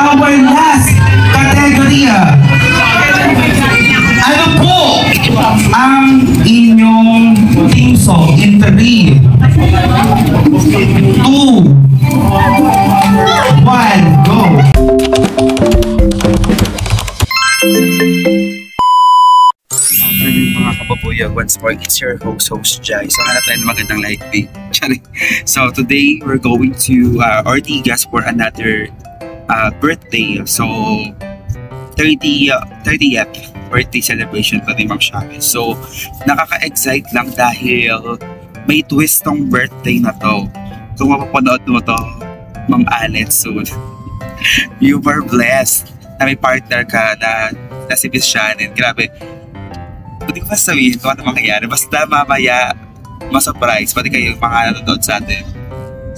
our last category. Ano po ang inyong team song in 3, 2, 1, go! Mga kababuya, once more, it's your host Jai. So hanap tayo ng magandang light day. So today we're going to Ortigas for another birthday. So 30th birthday celebration to ni Ma'am Shari. So nakaka-excite lang dahil may twist tong birthday na to. Kung mapapanood mo to, Ma'am Alet, soon. You were blessed na may partner ka na si Miss Shannon. Grabe. Hindi ko sabihin kung ano mangyayari. Basta mamaya ma-surprise. Pati kayo mga nanonood sa atin.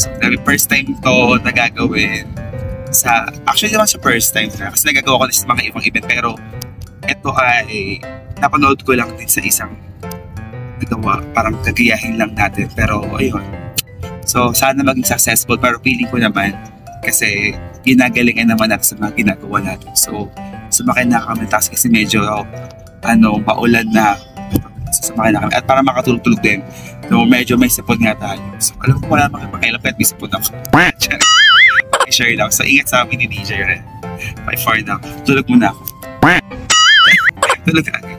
So, first time to nagagawin sa... Actually naman sa first time na. Kasi nagagawa ko na sa mga ibang event. Pero ito ay napanood ko lang din sa isang nagawa. Parang kagayahin lang natin. Pero ayun. So sana maging successful. Pero feeling ko naman kasi ginagalingan naman natin sa mga ginagawa natin. So sumakay na kami kasi medyo maulan na sumakay na kami at para makatulog-tulog din no, medyo may sipon nga tayo. So alam ko wala makipagkailan kahit may sipon ako. Share lang. So ingat sa amin ni DJ Ren. By far na. Tulog muna ako. Tulog agad.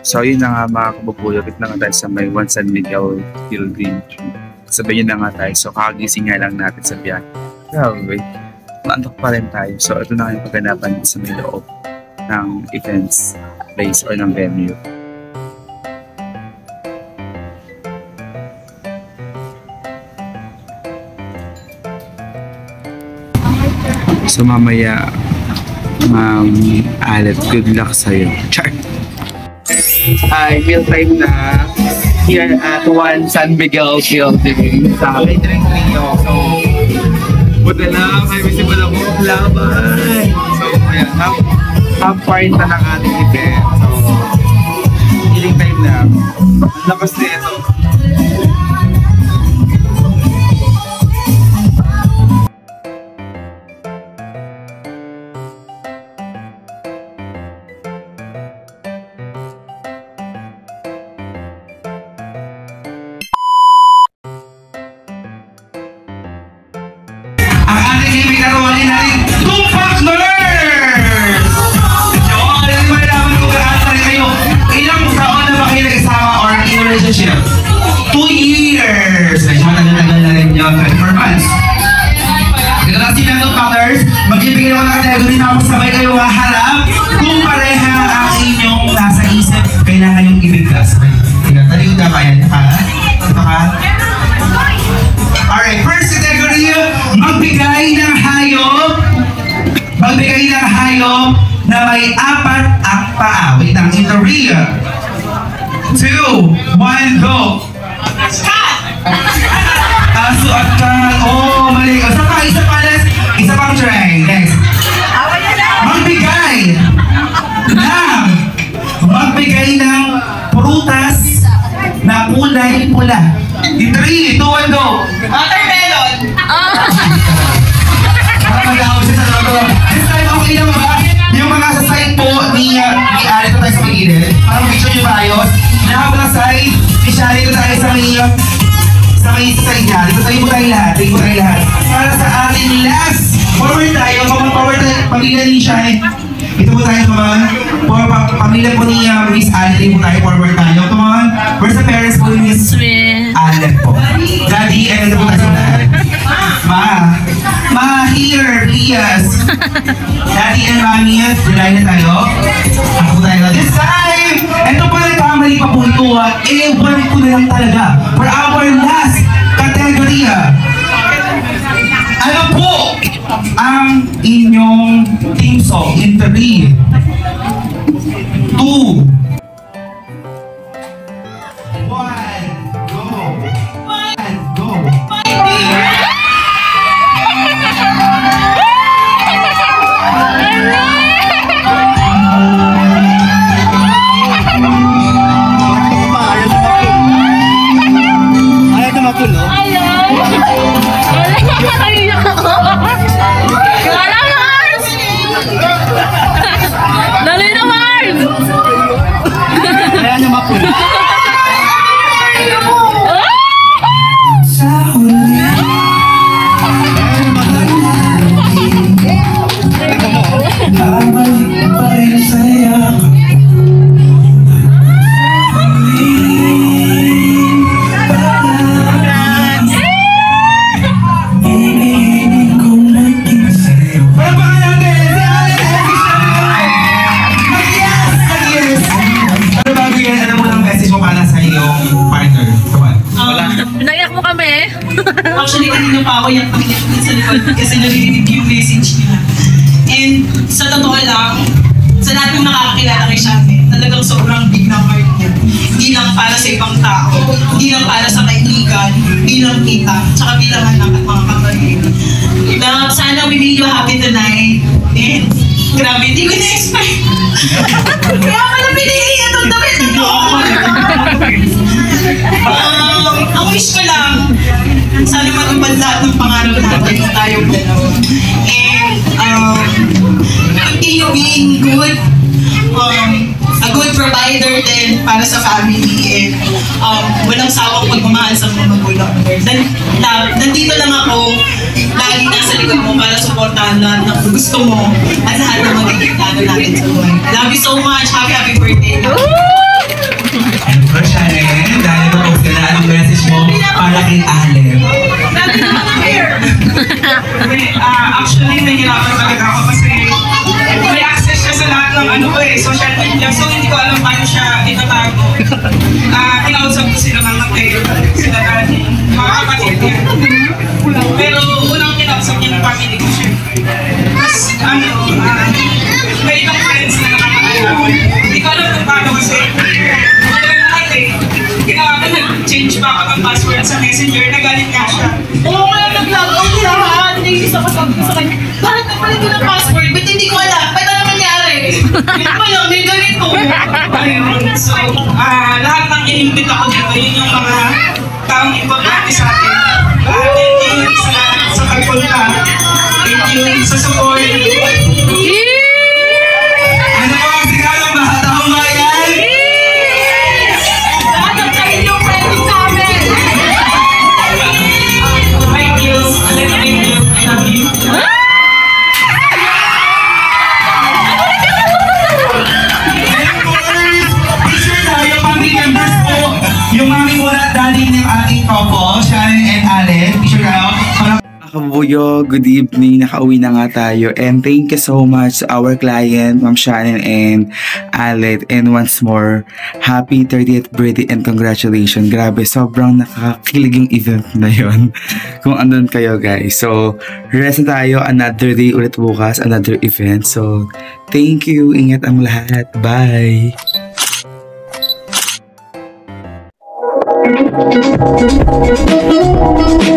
So yun na nga mga kababuya. Bit na nga tayo sa may Juan San Miguel building. Sabihin na nga tayo. So kakagising nga lang natin sa biyahe. Grabe. Maantok pa rin tayo. So ito na nga yung pagganapan sa may loob ng events place or ng venue. So mamaya Alet, good luck sa'yo. Char! Hi, meal time na here at Juan San Miguel building sa Catering Trio. So buti lang, may visible ako laban. So ayan, half part na ng ating event. So healing time na. Lakas na ito. Ang ating ibinaruan natin, Tupac Nurse! Yun, hindi ba naman kung kaasa rin kayo? Ilang taon na ba kayo nagsama or in a relationship? 2 years! Medyo matagal-tagal na rin yun, 24 months. Ito na si Tupac Nurse, magbibigay ako ng kategory na sabay kayo haharap. Kung pareha ang inyong nasa isip, kailangan yung ibigkas. Tinataling ka ba yan? Ito ka? Alright, first category, magbigay ng hayop. Magbigay ng hayop na may 4 ang paa. Wait lang, in 3, 2, 1, go! Aso at cat. Oh, mali. Isa pa, isa pang try. Next. Magbigay ng prutas na kulay pula. In 3, 2, 1, go! Watermelon! Para mag-ahawag siya sa loob. This time, okay na ba? Yung mga sa side po ni Alet tayo sa mag-init. Parang picture nyo ba ayos? Nakapag na side, ni Shari ito tayo sa may side niya. Dito tayo mo tayo lahat. Para sa ating last, forward tayo. Forward tayo, pamilya ni Shari. Ito po tayo, come on. Pamilya po ni Miss Alet po tayo, forward tayo. Come on. Where's the parents po ni Miss Alet po? Daddy, and ito po tayo sa lahat. Ma, here, please. Daddy and Mommy, dulay na tayo. Ako po tayo. This time, ito po nagkamali pa po ito. Ewan ko na lang talaga. For our last category. Ano po ang inyong team song in 3, 2, 1, go! Ayaw! Ayaw! Ayaw! narinig yung message niya. And sa totoo lang, sa lahat ng nakakakilala kay Shane, talagang sobrang big ng heart niya. Hindi lang para sa ibang tao, hindi lang para sa kaibigan, bilang kita, tsaka bilang anak at mga kapatid. Na sana we made you happy tonight. And grabe, hindi ko na-expect. Kaya pala pinili itong damit na to. Ang wish ko lang, sana matupad lahat ng pangarap natin na tayong dalawa. And continue being good, a good provider din para sa family, and walang sawang pagmamahal sa mga magulang. Nandito lang ako, lagi nasa likod mo para supportahan lahat ng gusto mo at lahat ng magiging plano natin sa buhay. Love you so much. Happy birthday. And for Sharon, dahil tapos ka na, anong message mo para kay Alep? Dami na mga hair. Actually, nahihirapan talaga ako kasi may access siya sa lahat ng social media. So, hindi ko alam paano siya itatago. Kinausap ko sila ng Mateo, sila dati, mga kapatid niya. Pero unang kinausap niya ng family ko siya. Tapos, may ibang friends na nakakaalam. Hindi ko alam kung paano kasi ginawa ko, nag-change pa ako ng password sa Messenger, nagalit nga siya. Oo nga, nag-logout lahat. Nainis ako sa kanya. Bakit nagpalit ko ng password? Ba't hindi ko alam? Ba't ano nangyari? Hindi pa lang, may ganito. So, lahat ng inimbit ako dito, yun yung mga taong importante sa atin. Thank you sa pagpunta. Thank you sa support. Ano po ang sigalang Bahatang Bayan? Yung mami mo at daddy ng ating couple, Sharon and Alep. Picture kayo. Kabuyo, good evening. Nakauwi na nga tayo. And thank you so much to our client, Ma'am Shannon and Alet. And once more, happy 30th birthday and congratulations. Grabe, sobrang nakakakilig yung event na yon. Kung andun kayo guys. So, rest na tayo. Another day ulit bukas. Another event. So, thank you. Ingat ang lahat. Bye! Thank you.